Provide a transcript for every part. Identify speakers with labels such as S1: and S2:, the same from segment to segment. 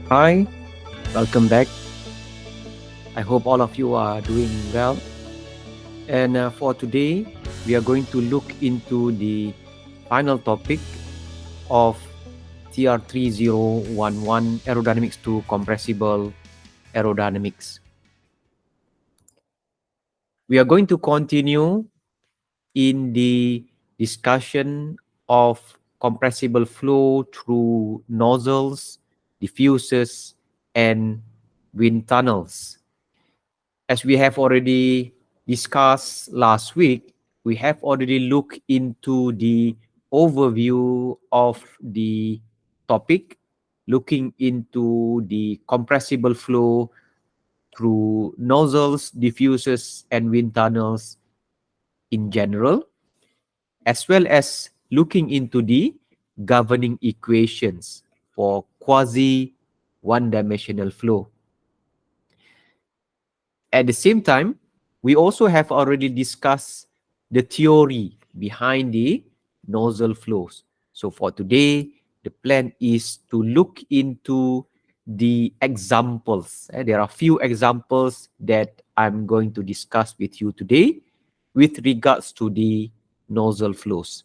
S1: Hi, welcome back. I hope all of you are doing well. And for today, we are going to look into the final topic of TR3011 aerodynamics to compressible aerodynamics. We are going to continue in the discussion of compressible flow through nozzles, diffusers, and wind tunnels. As we have already discussed last week, we have already looked into the overview of the topic, looking into the compressible flow through nozzles, diffusers, and wind tunnels in general, as well as looking into the governing equations for quasi one-dimensional flow. At the same time, we also have already discussed the theory behind the nozzle flows. So for today, the plan is to look into the examples. There are few examples that I'm going to discuss with you today with regards to the nozzle flows.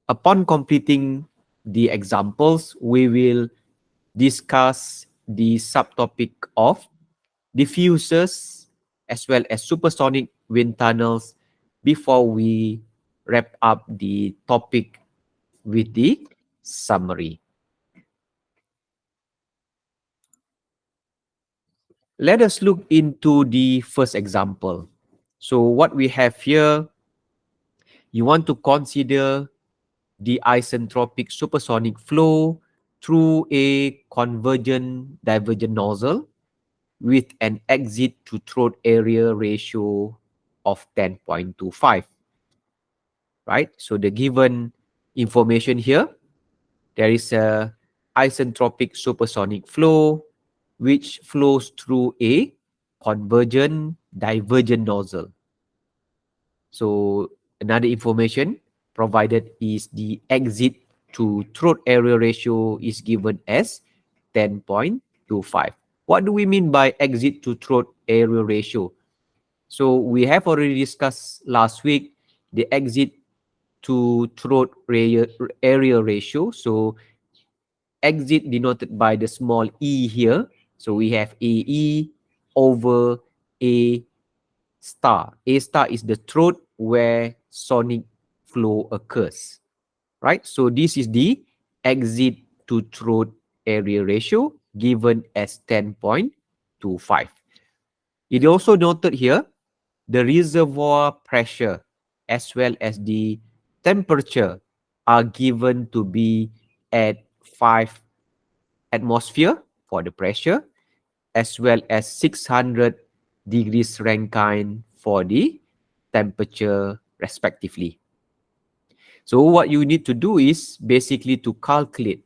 S1: Upon completing the examples, we will discuss the subtopic of diffusers as well as supersonic wind tunnels before we wrap up the topic with the summary. Let us look into the first example. So what we have here, you want to consider the isentropic supersonic flow through a convergent divergent nozzle with an exit to throat area ratio of 10.25, right? So the given information here, there is a isentropic supersonic flow which flows through a convergent divergent nozzle. So another information provided is the exit to throat area ratio is given as 10.25. What do we mean by exit to throat area ratio? So we have already discussed last week the exit to throat area ratio. So exit denoted by the small e here. So we have AE over A star. A star is the throat where sonic flow occurs, right? So this is the exit to throat area ratio given as 10.25. It also noted here the reservoir pressure as well as the temperature are given to be at 5 atmosphere for the pressure as well as 600 degrees Rankine for the temperature respectively. So what you need to do is basically to calculate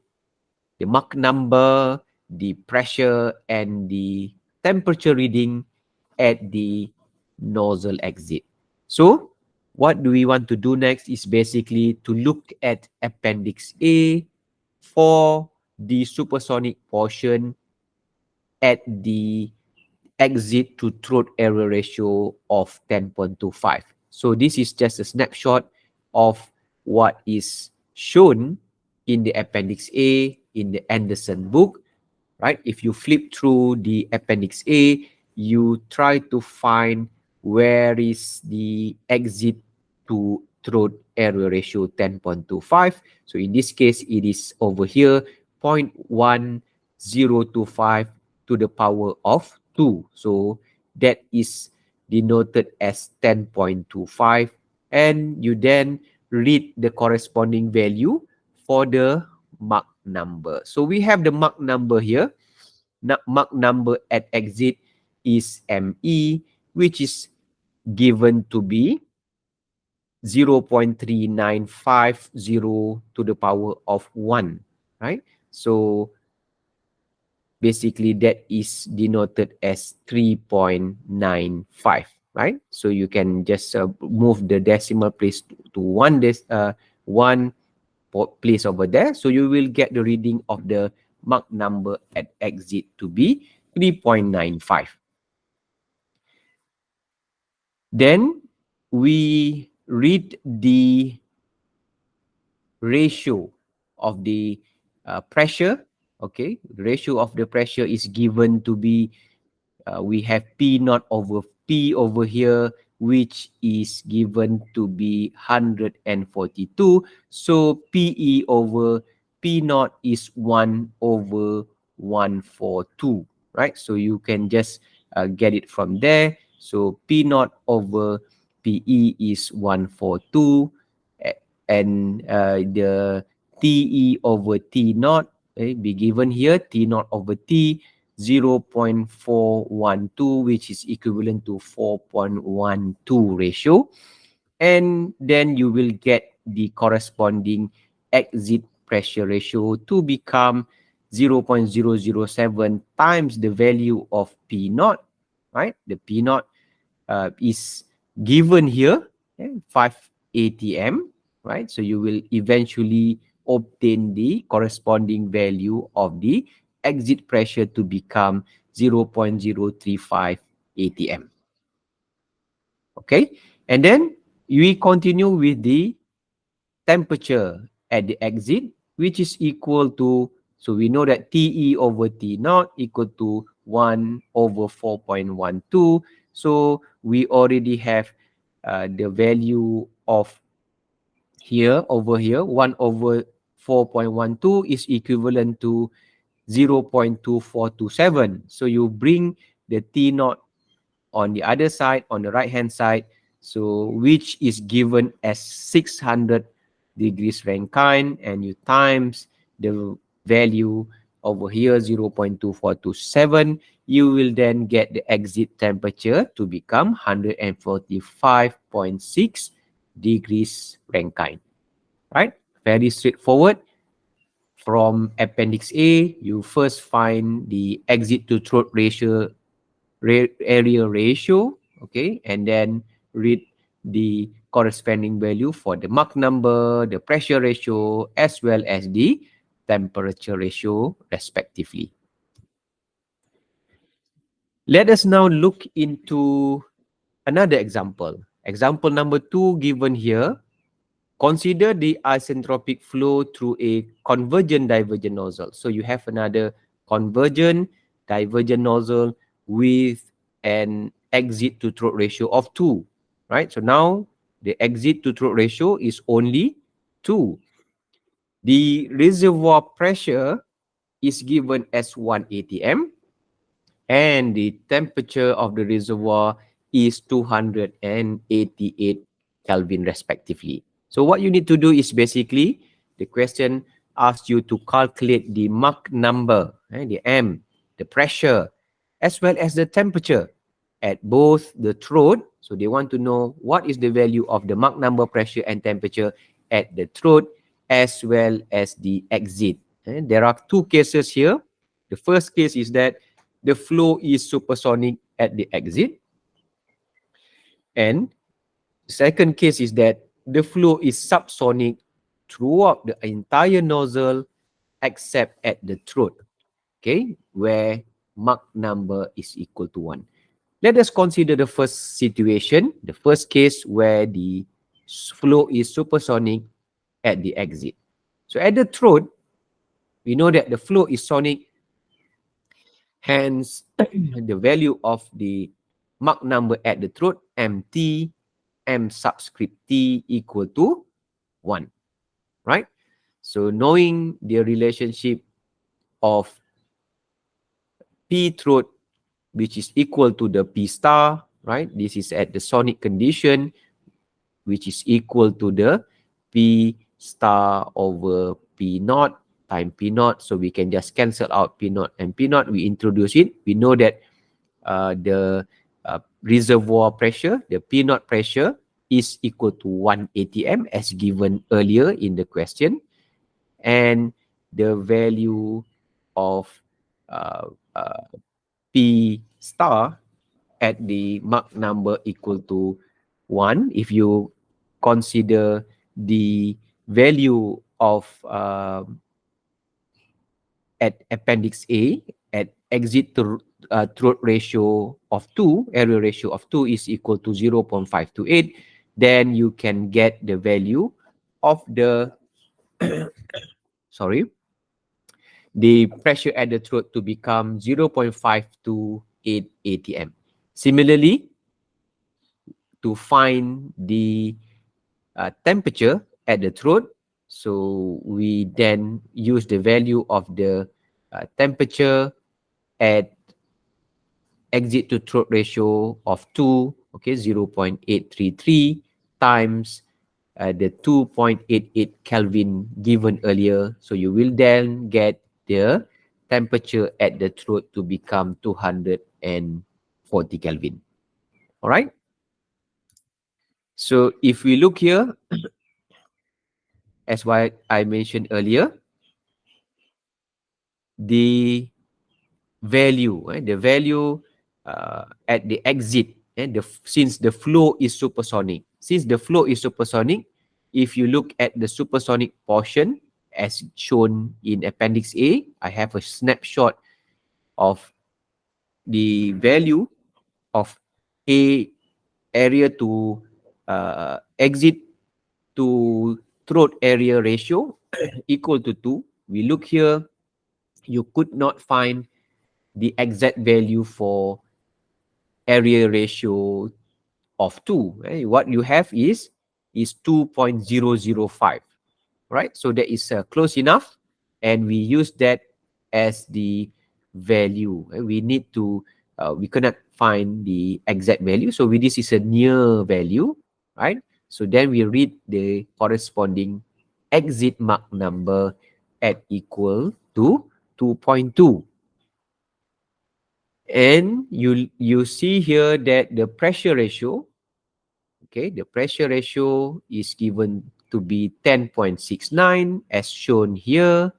S1: the Mach number, the pressure, and the temperature reading at the nozzle exit. So what do we want to do next is basically to look at Appendix A for the supersonic portion at the exit to throat area ratio of 10.25. So this is just a snapshot of what is shown in the Appendix A in the Anderson book, right? If you flip through the Appendix A, you try to find where is the exit to throat area ratio 10.25. So in this case, it is over here, 0.1025 to the power of 2. So that is denoted as 10.25. And you then read the corresponding value for the Mach number. So we have the Mach number here. Mach number at exit is ME, which is given to be 0.3950 to the power of 1, right? So basically that is denoted as 3.95, right? So you can just move the decimal place to one place over there. So you will get the reading of the Mach number at exit to be 3.95. Then we read the ratio of the pressure. Okay, the ratio of the pressure is given to be, we have P naught over P over here, which is given to be 142. So PE over P naught is 1 over 142, right? So you can just get it from there. So P naught over PE is 142, and the TE over T naught be given here, T naught over T 0.412, which is equivalent to 4.12 ratio. And then you will get the corresponding exit pressure ratio to become 0.007 times the value of P naught, right? The P naught is given here, 5 atm, right? So you will eventually obtain the corresponding value of the exit pressure to become 0.035 atm. Okay, and then we continue with the temperature at the exit, which is equal to, so we know that TE over T naught equal to 1 over 4.12. So we already have the value of here, over here, 1 over 4.12 is equivalent to 0.2427. So you bring the T naught on the other side, on the right hand side, so which is given as 600 degrees Rankine, and you times the value over here 0.2427, you will then get the exit temperature to become 145.6 degrees Rankine, right? Very straightforward. From appendix A, you first find the exit to throat ratio, area ratio, okay, and then read the corresponding value for the Mach number, the pressure ratio, as well as the temperature ratio, respectively. Let us now look into another example. Example number 2 given here. Consider the isentropic flow through a convergent divergent nozzle. So you have another convergent divergent nozzle with an exit to throat ratio of 2, right? So now the exit to throat ratio is only 2. The reservoir pressure is given as 1 atm, and the temperature of the reservoir is 288 Kelvin respectively. So what you need to do is basically, the question asks you to calculate the Mach number, the M, the pressure, as well as the temperature at both the throat. So they want to know what is the value of the Mach number, pressure, and temperature at the throat, as well as the exit. There are two cases here. The first case is that the flow is supersonic at the exit. And the second case is that the flow is subsonic throughout the entire nozzle except at the throat, okay, where Mach number is equal to 1. Let us consider the first situation, the first case where the flow is supersonic at the exit. So at the throat, we know that the flow is sonic, hence the value of the Mach number at the throat, MT, M subscript T equal to 1, right? So knowing the relationship of P throat, which is equal to the P star, right? This is at the sonic condition, which is equal to the P star over P naught times P naught. So we can just cancel out P naught and P naught. We introduce it. We know that the reservoir pressure, the P naught pressure, is equal to 1 atm as given earlier in the question. And the value of P star at the Mach number equal to 1, if you consider the value of at appendix A at exit to throat ratio of 2, area ratio of 2 is equal to 0.528, then you can get the value of the sorry, the pressure at the throat to become 0.528 atm. Similarly, to find the temperature at the throat, so we then use the value of the temperature at exit to throat ratio of 2, okay, 0.833 times the 2.88 Kelvin given earlier. So you will then get the temperature at the throat to become 240 Kelvin. All right. So if we look here, as what I mentioned earlier, the value, at the exit, since the flow is supersonic. Since the flow is supersonic, if you look at the supersonic portion as shown in appendix A, I have a snapshot of the value of A area to exit to throat area ratio equal to 2. We look here, you could not find the exact value for area ratio of 2. What you have is 2.005, right? So that is close enough, and we use that as the value. We need to, we cannot find the exact value, so this is a near value, right? So then we read the corresponding exit Mach number at equal to 2.2. And you see here that the pressure ratio, okay, the pressure ratio is given to be 10.69 as shown here,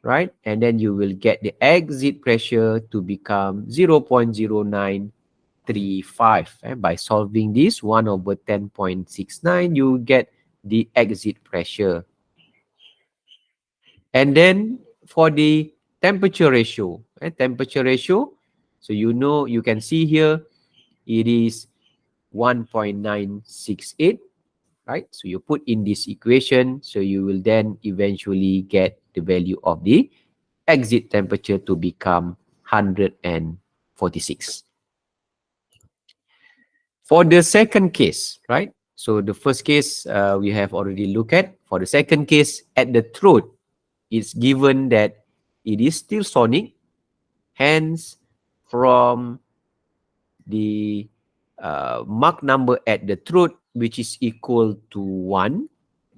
S1: right? And then you will get the exit pressure to become 0.0935. And by solving this 1 over 10.69, you get the exit pressure. And then for the temperature ratio, so you can see here it is 1.968, right? So you put in this equation, so you will then eventually get the value of the exit temperature to become 146. For the second case, right? So the first case we have already looked at. For the second case, at the throat, it's given that it is still sonic. Hence, from the Mach number at the throat, which is equal to 1,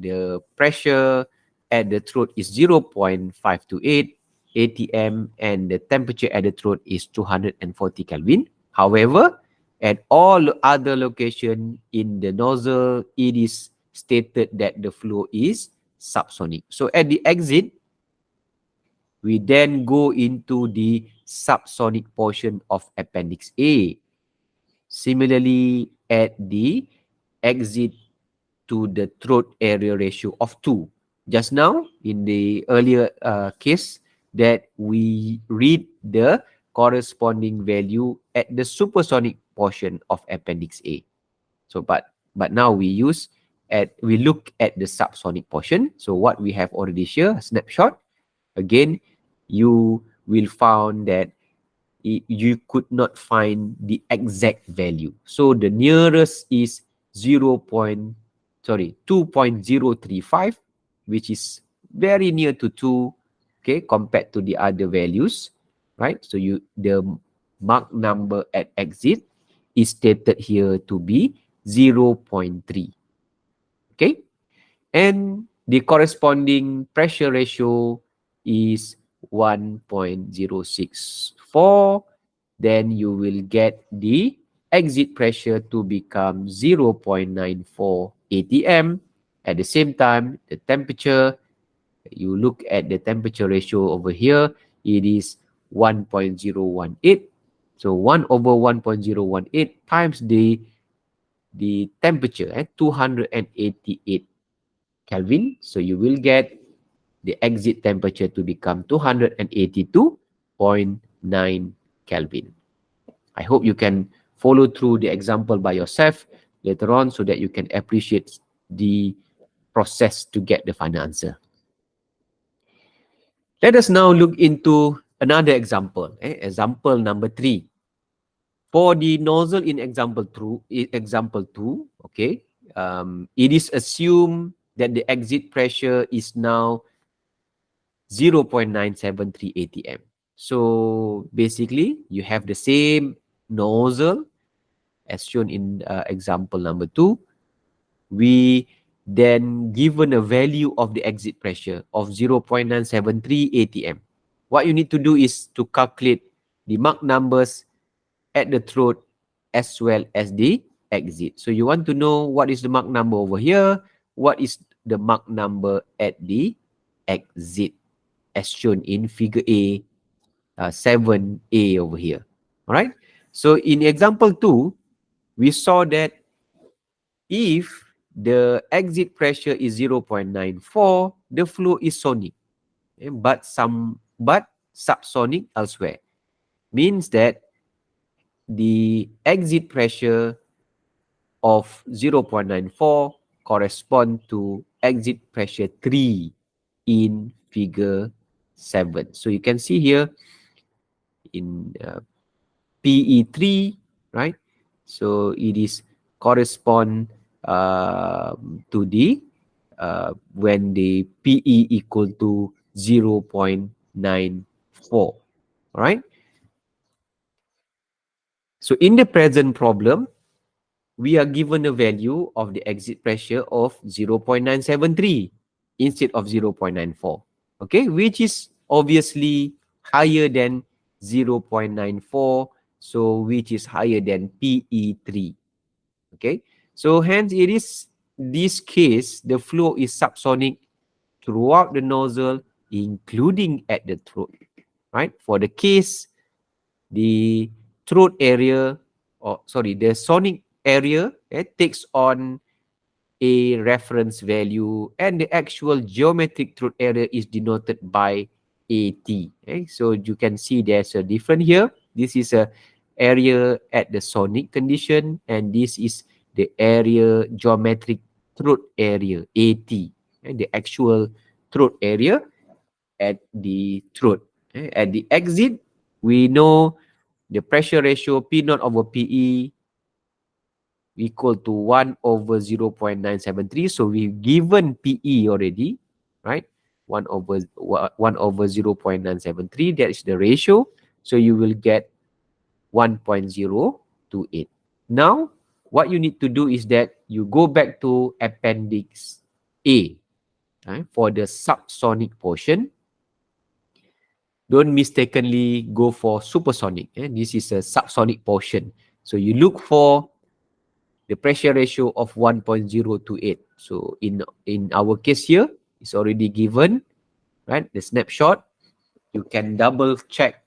S1: the pressure at the throat is 0.528 atm, and the temperature at the throat is 240 Kelvin. However, at all other locations in the nozzle, it is stated that the flow is subsonic. So at the exit, we then go into the subsonic portion of appendix A. Similarly, at the exit to the throat area ratio of 2. Just now, in the earlier case, that we read the corresponding value at the supersonic portion of appendix A. So, but now we look at the subsonic portion. So what we have already here, a snapshot. Again, you will find that you could not find the exact value. So the nearest is 2.035, which is very near to 2, okay, compared to the other values, right? So the Mach number at exit is stated here to be 0.3, okay? And the corresponding pressure ratio is 1.064. Then you will get the exit pressure to become 0.94 atm. At the same time, the temperature, you look at the temperature ratio over here, it is 1.018. So 1 over 1.018 times the temperature at 288 Kelvin. So you will get the exit temperature to become 282.9 Kelvin. I hope you can follow through the example by yourself later on so that you can appreciate the process to get the final answer. Let us now look into another example. Example number 3. For the nozzle in example 2, okay, it is assumed that the exit pressure is now 0.973 atm. So basically, you have the same nozzle as shown in example number 2. We then given a value of the exit pressure of 0.973 atm. What you need to do is to calculate the Mach numbers at the throat as well as the exit. So you want to know what is the Mach number over here, what is the Mach number at the exit, as shown in figure A, 7A over here. All right. So in example 2, we saw that if the exit pressure is 0.94, the flow is sonic, but subsonic elsewhere. Means that the exit pressure of 0.94 correspond to exit pressure 3 in figure 7. So you can see here in PE3, right? So it is correspond to the when the PE equal to 0.94, right? So in the present problem, we are given a value of the exit pressure of 0.973 instead of 0.94, okay, which is obviously higher than 0.94, so which is higher than PE3, okay. So hence it is this case, the flow is subsonic throughout the nozzle, including at the throat, right? For the case, the throat area, or sorry, the sonic area takes on a reference value, and the actual geometric throat area is denoted by AT. Okay? So you can see there's a difference here. This is a area at the sonic condition, and this is the area geometric throat area, AT, the actual throat area at the throat. At the exit, we know the pressure ratio P naught over PE equal to 1 over 0.973. So we've given PE already, right? 1 over 0.973. That is the ratio. So you will get 1.028. Now, what you need to do is that you go back to Appendix A, right, for the subsonic portion. Don't mistakenly go for supersonic. This is a subsonic portion. So you look for the pressure ratio of 1.028. So in our case here, it's already given, right? The snapshot. You can double check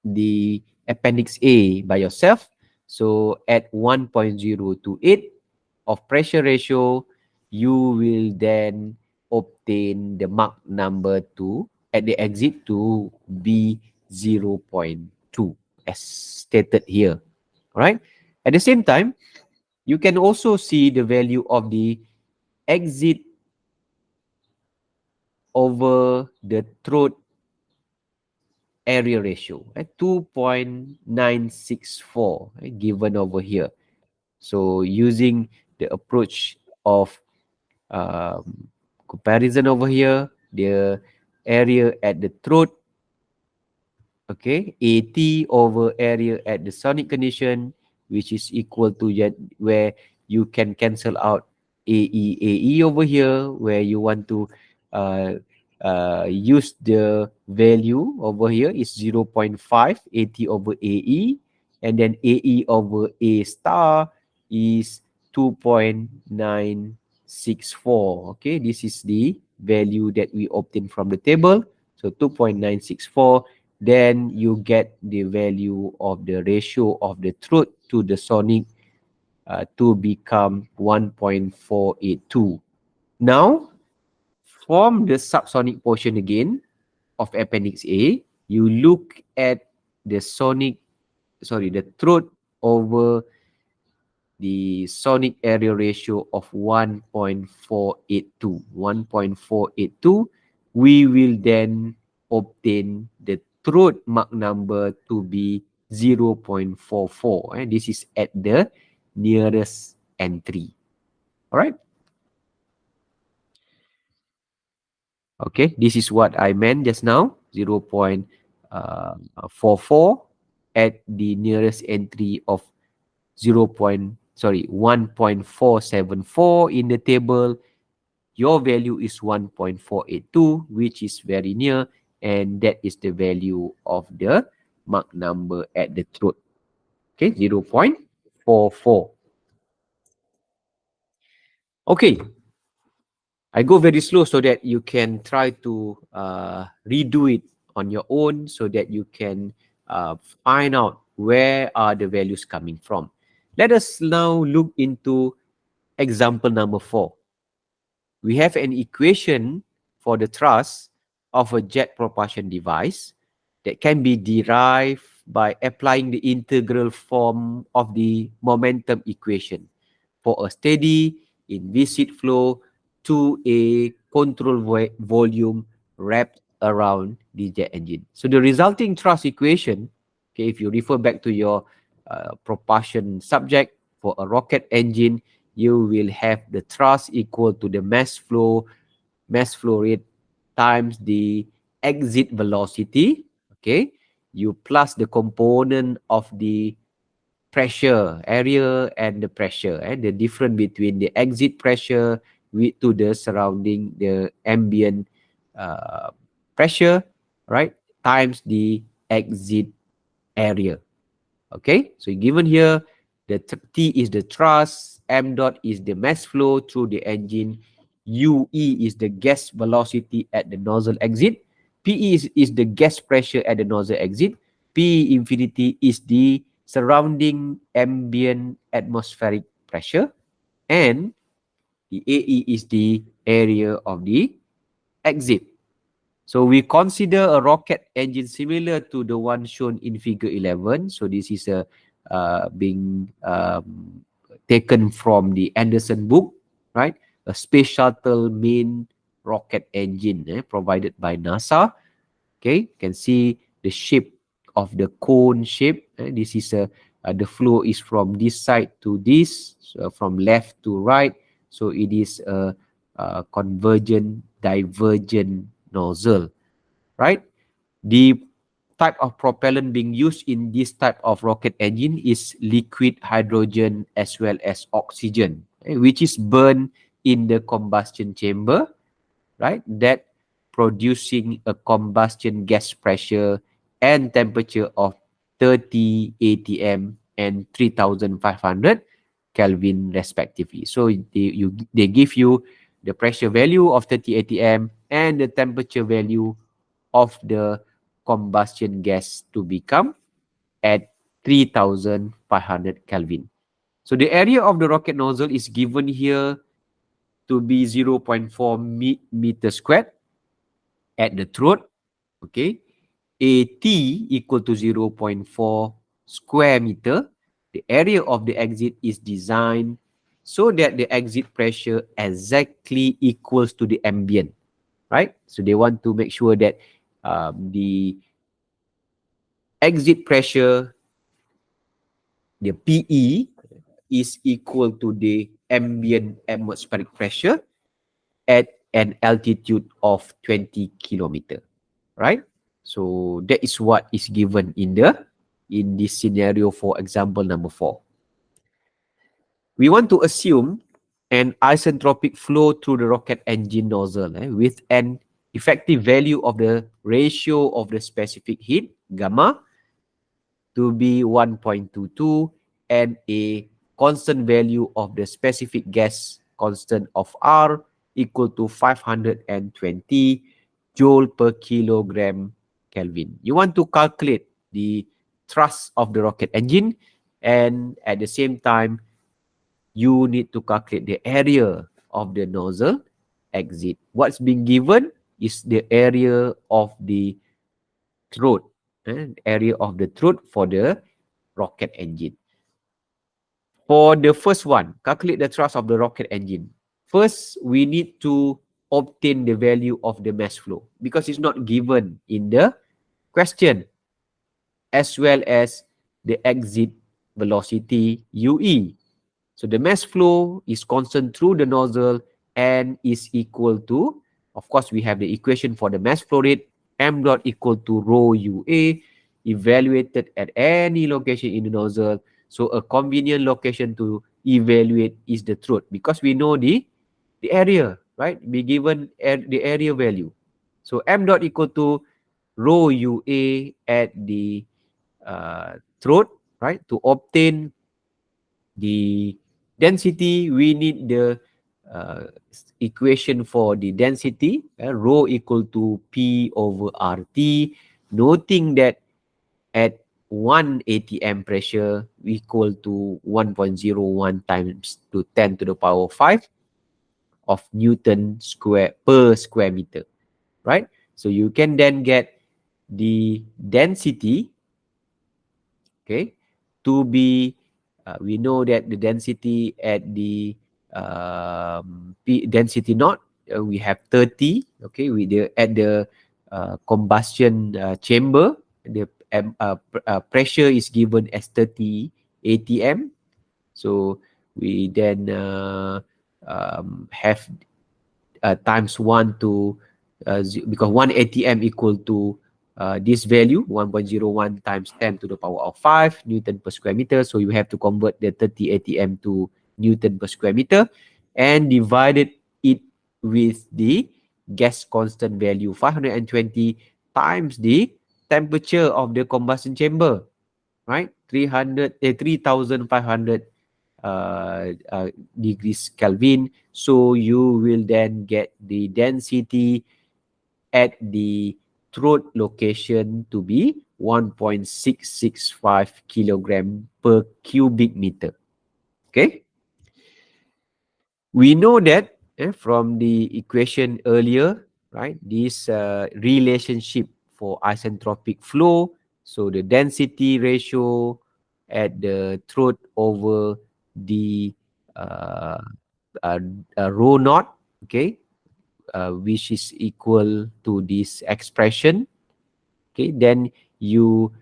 S1: the Appendix A by yourself. So at 1.028 of pressure ratio, you will then obtain the Mach number at the exit to be 0.2 as stated here. All right. At the same time, you can also see the value of the exit over the throat area ratio at 2.964 given over here. So using the approach of comparison over here, the area at the throat, okay, AT over area at the sonic condition, which is equal to where you can cancel out AE over here, where you want to use the value over here is 0.5 AT over AE, and then AE over A star is 2.964. Okay, this is the value that we obtained from the table. So 2.964, then you get the value of the ratio of the throat to the sonic to become 1.482. Now, from the subsonic portion again of Appendix A, you look at the the throat over the sonic area ratio of 1.482. 1.482, we will then obtain the throat Mach number to be 0.44. And this is at the nearest entry. All right. Okay, this is what I meant just now, 0.44 at the nearest entry of 1.474 in the table. Your value is 1.482, which is very near, and that is the value of the Mach number at the throat. Okay, 0.44. Okay, I go very slow so that you can try to redo it on your own so that you can find out where are the values coming from. Let us now look into example number 4. We have an equation for the thrust of a jet propulsion device that can be derived by applying the integral form of the momentum equation for a steady inviscid flow to a control volume wrapped around the jet engine. So the resulting thrust equation, okay, if you refer back to your propulsion subject for a rocket engine, you will have the thrust equal to the mass flow rate times the exit velocity, okay, you plus the component of the pressure area and the pressure, and the difference between the exit pressure to the surrounding the ambient pressure, right, times the exit area. Okay, so given here, the T is the thrust, m dot is the mass flow through the engine, UE is the gas velocity at the nozzle exit, PE is the gas pressure at the nozzle exit, P infinity is the surrounding ambient atmospheric pressure, and the AE is the area of the exit. So we consider a rocket engine similar to the one shown in figure 11. So this is being taken from the Anderson book, right? A space shuttle main rocket engine provided by NASA. Okay, you can see the shape of the cone shape. This is the flow is from this side to this, so from left to right. So it is a convergent, divergent nozzle, right? The type of propellant being used in this type of rocket engine is liquid hydrogen as well as oxygen, which is burned in the combustion chamber, right? That producing a combustion gas pressure and temperature of 30 atm and 3500 Kelvin respectively. So they give you the pressure value of 30 atm and the temperature value of the combustion gas to become at 3500 Kelvin. So the area of the rocket nozzle is given here to be 0.4 meter squared at the throat. Okay, AT equal to 0.4 square meter. The area of the exit is designed so that the exit pressure exactly equals to the ambient, right? So they want to make sure that the exit pressure, the PE, is equal to the ambient atmospheric pressure at an altitude of 20 kilometer, right? So that is what is given in this scenario for example number 4. We want to assume an isentropic flow through the rocket engine nozzle with an effective value of the ratio of the specific heat, gamma, to be 1.22 and a constant value of the specific gas constant of R equal to 520 joule per kilogram Kelvin. You want to calculate the thrust of the rocket engine, and at the same time, you need to calculate the area of the nozzle exit. What's being given is the area of the throat, area of the throat for the rocket engine. For the first one, calculate the thrust of the rocket engine. First, we need to obtain the value of the mass flow because it's not given in the question, as well as the exit velocity UE. So the mass flow is constant through the nozzle and is equal to, of course, we have the equation for the mass flow rate, m dot equal to rho UA, evaluated at any location in the nozzle. So a convenient location to evaluate is the throat because we know the area, right? Be given the area value. So m dot equal to rho UA at the throat, right? To obtain the density, we need the equation for the density, rho equal to P over RT, noting that at 1 atm pressure equal to 1.01 times to 10 to the power 5 of Newton square per square meter, right? So you can then get the density, okay, to be, we know that the density at the density naught, we have 30, okay, with the at the combustion chamber, the pressure is given as 30 atm. So we then have times 1 to because 1 atm equal to this value 1.01 times 10 to the power of 5 Newton per square meter. So you have to convert the 30 atm to Newton per square meter and divided it with the gas constant value 520 times the temperature of the combustion chamber, right? 3,500 degrees Kelvin. So you will then get the density at the throat location to be 1.665 kilogram per cubic meter. Okay. We know that from the equation earlier, right? This relationship for isentropic flow. So the density ratio at the throat over the rho naught, okay, which is equal to this expression. Okay, then you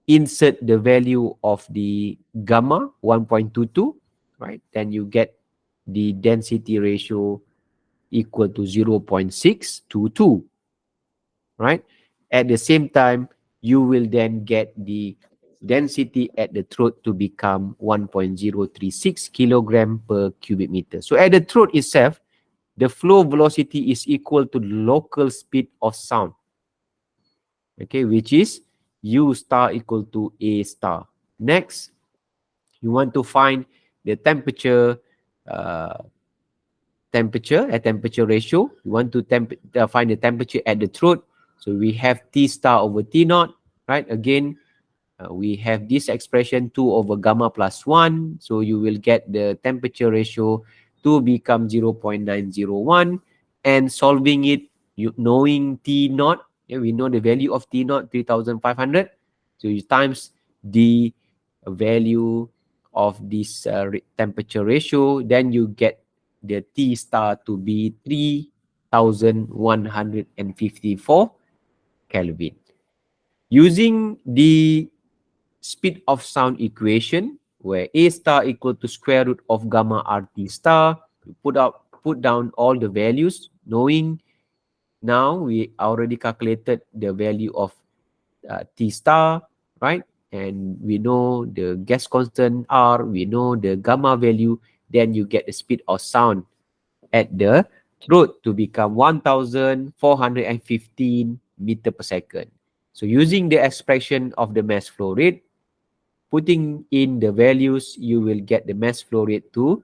S1: insert the value of the gamma 1.22, right? Then you get the density ratio equal to 0.622, right? At the same time, you will then get the density at the throat to become 1.036 kilogram per cubic meter. So at the throat itself, the flow velocity is equal to the local speed of sound, okay, which is U star equal to A star. Next, you want to find the temperature, temperature ratio. You want to find the temperature at the throat. So we have T star over T naught, right? Again, we have this expression 2 over gamma plus 1. So you will get the temperature ratio to become 0.901. And solving it, knowing T naught, we know the value of T naught, 3,500. So you times the value of this temperature ratio, then you get the T star to be 3,154 Kelvin. Using the speed of sound equation, where A star equal to square root of gamma RT star, we put down all the values, knowing now we already calculated the value of T star, right? And we know the gas constant R, we know the gamma value, then you get the speed of sound at the throat to become 1,415 meter per second. So using the expression of the mass flow rate, putting in the values, you will get the mass flow rate to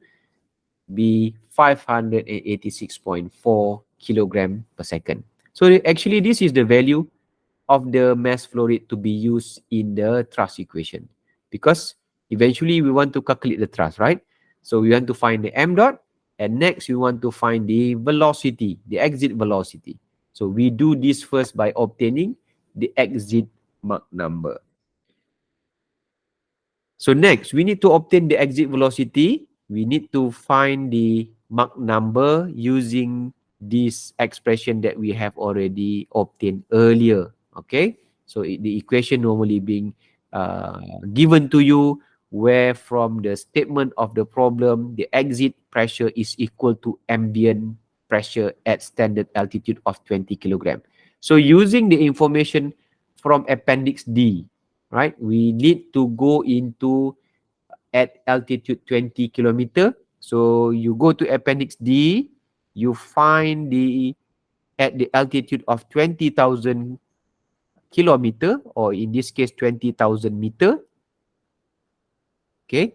S1: be 586.4 kilogram per second. So actually, this is the value of the mass flow rate to be used in the thrust equation, because eventually we want to calculate the thrust, right? So we want to find the m dot. And next, we want to find the velocity, the exit velocity. So we do this first by obtaining the exit Mach number. So next, we need to obtain the exit velocity. We need to find the Mach number using this expression that we have already obtained earlier. Okay, so the equation normally being given to you, where from the statement of the problem, the exit pressure is equal to ambient pressure at standard altitude of 20 kilogram. So using the information from Appendix D, right, we need to go into at altitude 20 kilometer. So you go to Appendix D, you find the at the altitude of 20,000 kilometer, or in this case 20,000 meter. Okay,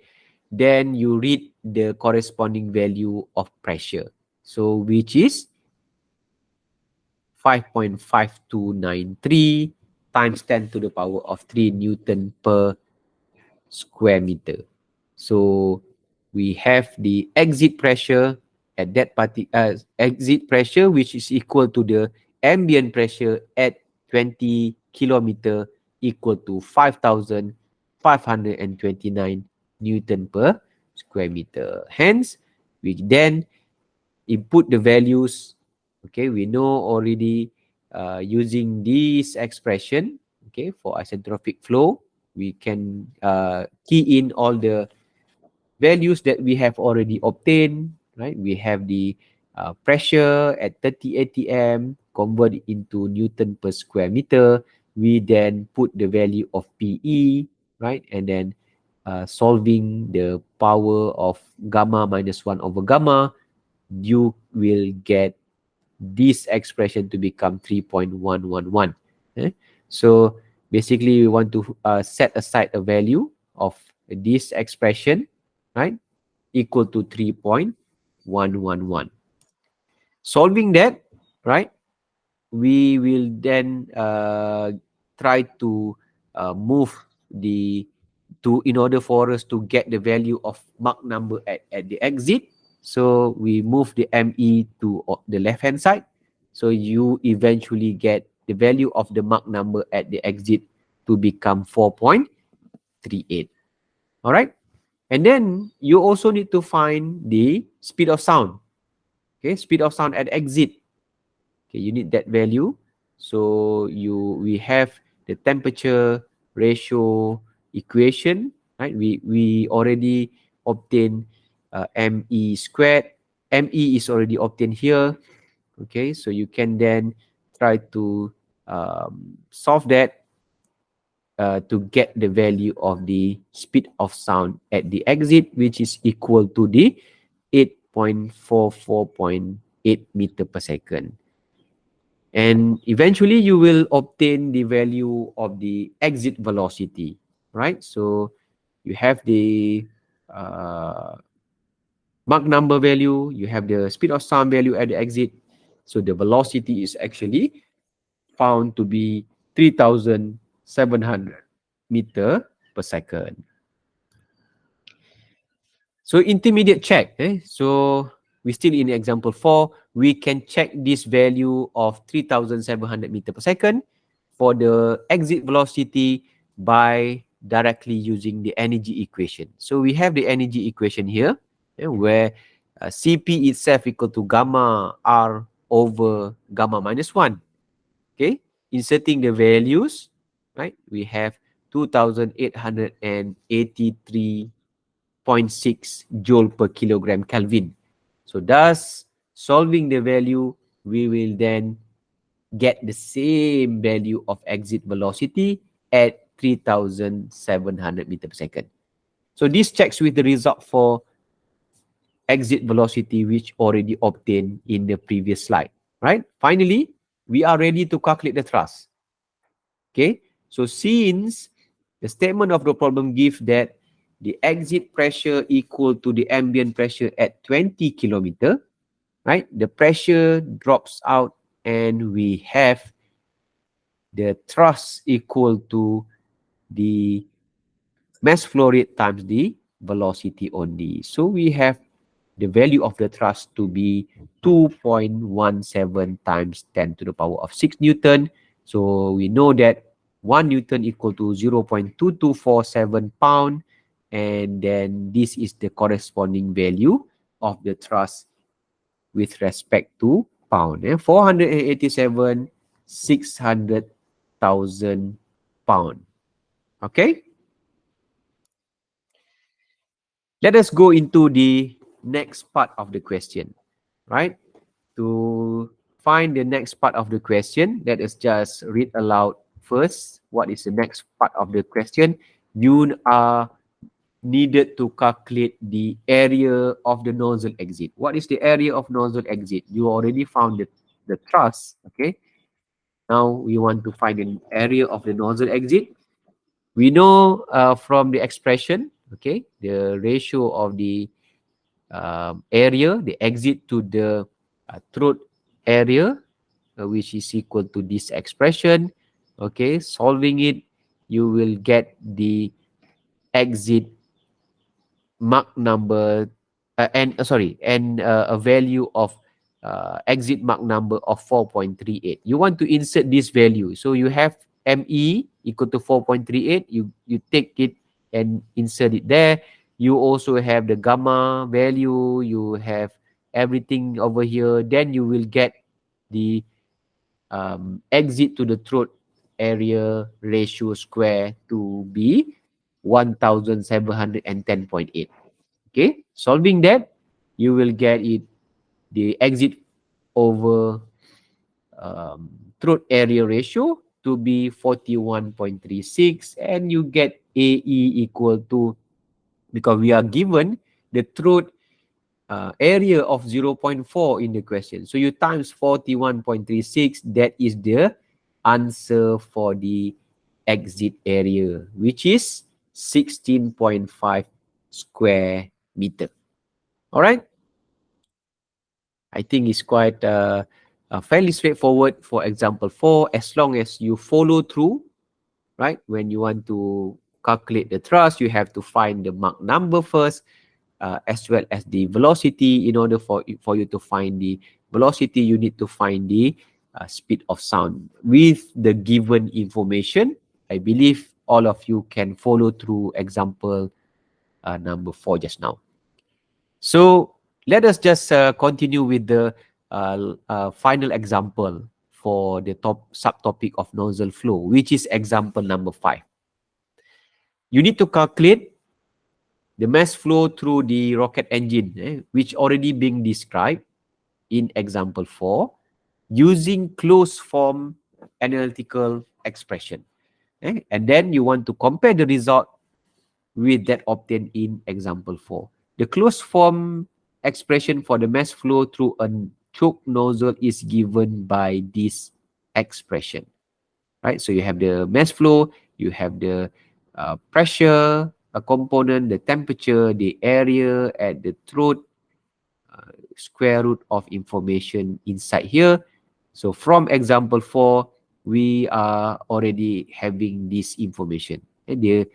S1: then you read the corresponding value of pressure, so which is 5.5293 times 10 to the power of 3 Newton per square meter. So we have the exit pressure at that exit pressure, which is equal to the ambient pressure at 20 kilometer, equal to 5,529 Newton per square meter. Hence, we then input the values. Okay, we know already using this expression, okay, for isentropic flow, we can key in all the values that we have already obtained, right? We have the pressure at 30 atm, convert it into Newton per square meter. We then put the value of PE, right? And then solving the power of gamma minus 1 over gamma, you will get this expression to become 3.111. Okay? So basically, we want to set aside a value of this expression, right, equal to 3.111. Solving that, right, we will then try to move the in order for us to get the value of Mach number at the exit. So we move the ME to the left hand side. So you eventually get the value of the Mach number at the exit to become 4.38. All right. And then you also need to find the speed of sound. Okay, speed of sound at exit. Okay, you need that value. So we have the temperature ratio equation, right? We already obtained ME squared. ME is already obtained here. Okay, so you can then try to solve that to get the value of the speed of sound at the exit, which is equal to the 8.44.8 meter per second. And eventually you will obtain the value of the exit velocity, right? So you have the Mach number value, you have the speed of sound value at the exit. So the velocity is actually found to be 3,700 meter per second. So intermediate check. So we still in example 4. We can check this value of 3,700 meter per second for the exit velocity by directly using the energy equation. So we have the energy equation here, where Cp itself equal to gamma R over gamma minus 1. Okay, inserting the values, right? We have 2,883.6 joule per kilogram Kelvin. So thus, solving the value, we will then get the same value of exit velocity at 3,700 meter per second. So this checks with the result for exit velocity, which already obtained in the previous slide, right? Finally, we are ready to calculate the thrust. Okay, so since the statement of the problem gives that the exit pressure equal to the ambient pressure at 20 kilometer, right? The pressure drops out and we have the thrust equal to the mass flow rate times the velocity only. So we have the value of the thrust to be 2.17 times 10 to the power of 6 Newton. So we know that 1 Newton equal to 0.2247 pound. And then this is the corresponding value of the thrust with respect to pound. 487, 600,000 pound. Okay. Let us go into the next part of the question, right? To find the next part of the question, let us just read aloud first. What is the next part of the question? You are needed to calculate the area of the nozzle exit. What is the area of nozzle exit? You already found the thrust, okay? Now we want to find an area of the nozzle exit. We know from the expression, okay, the ratio of the area, the exit to the throat area, which is equal to this expression. Okay, solving it, you will get the exit Mach number and a value of exit Mach number of 4.38. You want to insert this value, so you have ME equal to 4.38. You take it and insert it there. You also have the gamma value, you have everything over here. Then you will get the exit to the throat area ratio square to be 1710.8. Okay, solving that, you will get it, the exit over throat area ratio to be 41.36, and you get AE equal to, because we are given the throat area of 0.4 in the question, so you times 41.36, that is the answer for the exit area, which is 16.5 square meter. All right, I think it's quite fairly straightforward for example 4, as long as you follow through, right? When you want to calculate the thrust, you have to find the Mach number first, as well as the velocity. In order for you to find the velocity, you need to find the speed of sound. With the given information, I believe all of you can follow through example number 4 just now. So let us just continue with the final example for the subtopic of nozzle flow, which is example number 5. You need to calculate the mass flow through the rocket engine, which already being described in example 4 using closed form analytical expression. And then you want to compare the result with that obtained in example 4. The closed form expression for the mass flow through a choke nozzle is given by this expression, right? So you have the mass flow, you have the pressure, a component, the temperature, the area at the throat, square root of information inside here. So from example 4, we are already having this information. And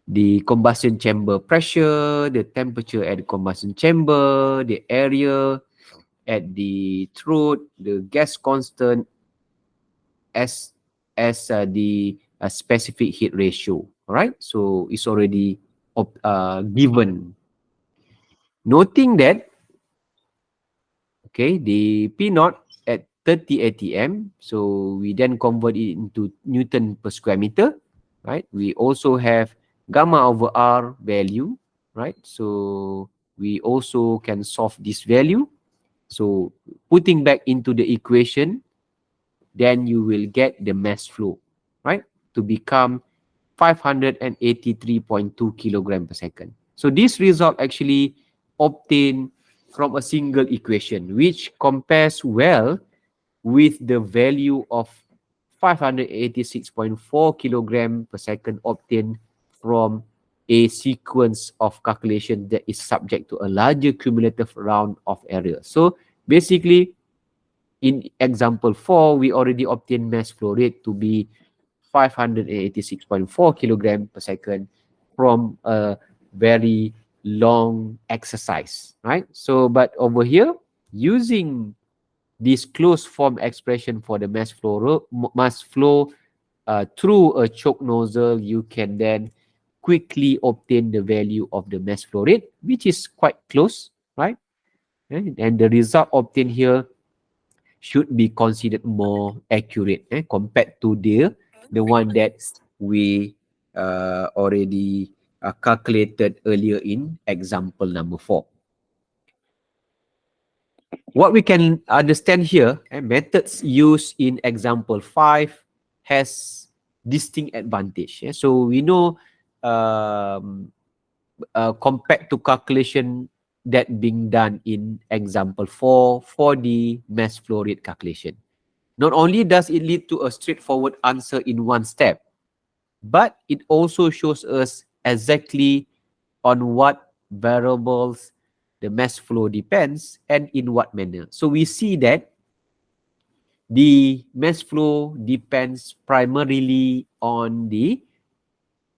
S1: the combustion chamber pressure, the temperature at the combustion chamber, the area at the throat, the gas constant, as the specific heat ratio. All right, so it's already given. Noting that, okay, the P naught at 30 atm, so we then convert it into Newton per square meter, right? We also have gamma over R value, right? So we also can solve this value. So putting back into the equation, then you will get the mass flow, right, to become 583.2 kilogram per second. So this result actually obtained from a single equation, which compares well with the value of 586.4 kilogram per second obtained from a sequence of calculation that is subject to a larger cumulative round of error. So basically, in example 4, we already obtained mass flow rate to be 586.4 kilogram per second from a very long exercise, right? So, but over here, using this closed form expression for the mass flow through a choke nozzle, you can then quickly obtain the value of the mass flow rate, which is quite close, right? And the result obtained here should be considered more accurate compared to the one that we already calculated earlier in example number 4. What we can understand here, methods used in example 5 has distinct advantage. So we know compared to calculation that being done in example 4 for the mass flow rate calculation. Not only does it lead to a straightforward answer in one step, but it also shows us exactly on what variables the mass flow depends and in what manner. So we see that the mass flow depends primarily on the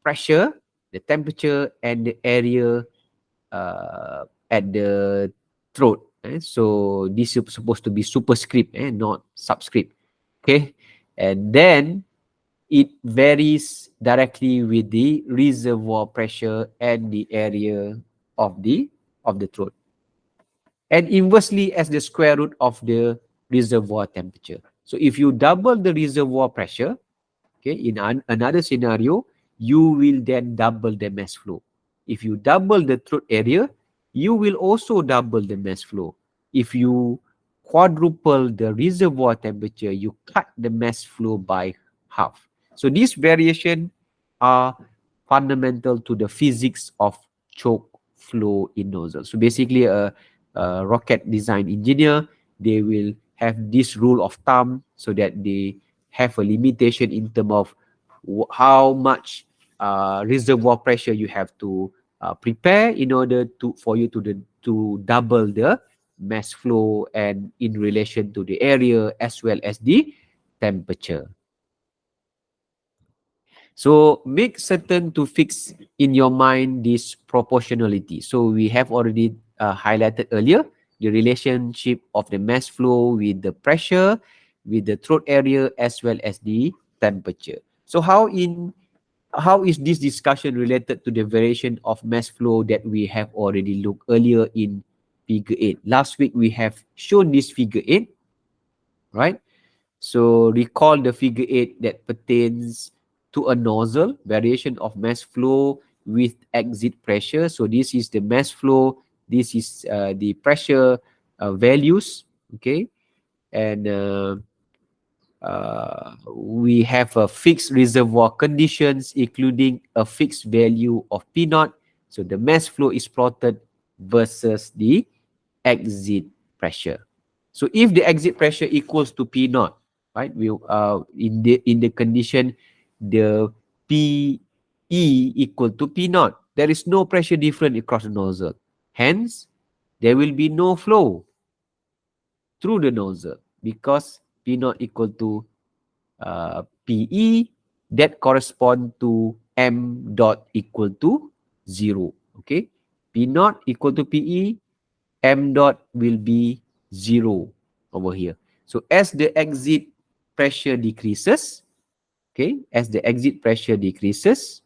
S1: pressure, the temperature, and the area at the throat. So this is supposed to be superscript, not subscript. Okay, and then it varies directly with the reservoir pressure and the area of the throat, and inversely as the square root of the reservoir temperature. So if you double the reservoir pressure, okay, in another scenario, you will then double the mass flow. If you double the throat area, you will also double the mass flow. If you quadruple the reservoir temperature, you cut the mass flow by half. So these variations are fundamental to the physics of choke flow in nozzle. So basically a rocket design engineer, they will have this rule of thumb so that they have a limitation in terms of how much reservoir pressure you have to prepare in order for you to double the mass flow and in relation to the area as well as the temperature. So make certain to fix in your mind this proportionality. So we have already highlighted earlier the relationship of the mass flow with the pressure, with the throat area as well as the temperature. So how is this discussion related to the variation of mass flow that we have already looked earlier in figure 8? Last week we have shown this figure 8, right? So recall the figure 8 that pertains to a nozzle, variation of mass flow with exit pressure. So this is the mass flow, this is the pressure values, okay? And we have a fixed reservoir conditions, including a fixed value of P naught. So the mass flow is plotted versus the exit pressure. So if the exit pressure equals to P naught, right? We in the condition the PE equal to P naught, there is no pressure difference across the nozzle. Hence, there will be no flow through the nozzle because P naught equal to PE that correspond to M dot equal to 0. Okay, P naught equal to PE, M dot will be 0 over here. So as the exit pressure decreases, okay, as the exit pressure decreases,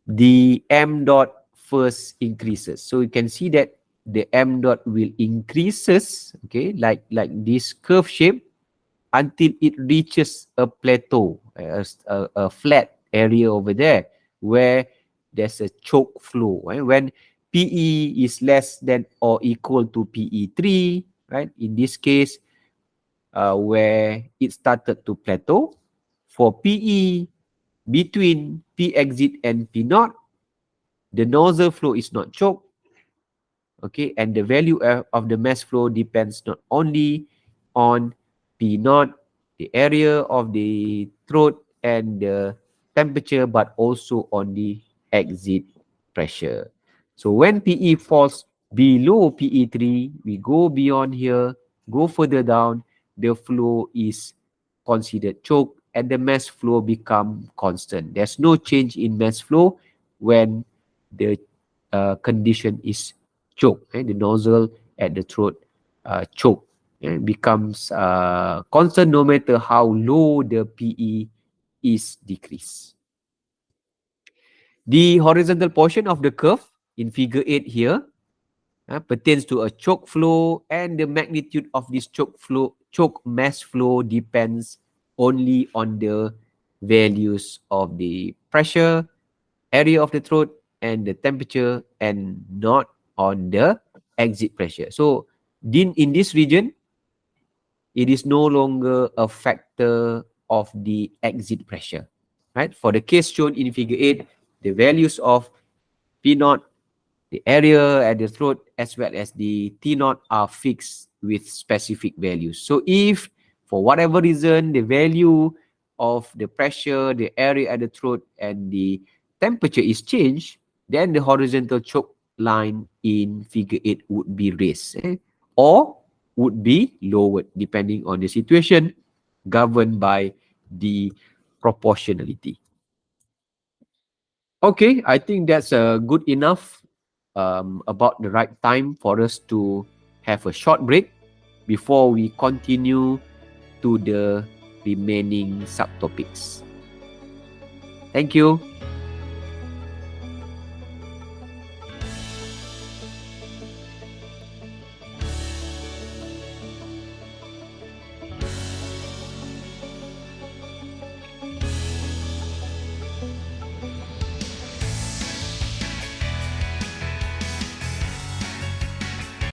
S1: the M dot first increases. So you can see that the M dot will increases, okay, like this curve shape until it reaches a plateau, a flat area over there where there's a choke flow. Right? When PE is less than or equal to PE3, right? In this case, where it started to plateau, for PE between P exit and P naught, the nozzle flow is not choked, okay, and the value of the mass flow depends not only on P naught, the area of the throat and the temperature, but also on the exit pressure. So when PE falls below PE3, we go beyond here, go further down, the flow is considered choke and the mass flow become constant. There's no change in mass flow when the condition is choke. The nozzle at the throat choke. Becomes constant no matter how low the PE is decreased. The horizontal portion of the curve in figure 8 here pertains to a choke flow, and the magnitude of this choke mass flow depends only on the values of the pressure, area of the throat, and the temperature, and not on the exit pressure. So in this region, it is no longer a factor of the exit pressure, right? For the case shown in figure 8, the values of P naught, the area at the throat, as well as the T naught are fixed with specific values. So if for whatever reason the value of the pressure, the area at the throat, and the temperature is changed, then the horizontal choke line in figure 8 would be raised, or would be lowered depending on the situation, governed by the proportionality. Okay, I think that's good enough about the right time for us to have a short break before we continue to the remaining subtopics. Thank you.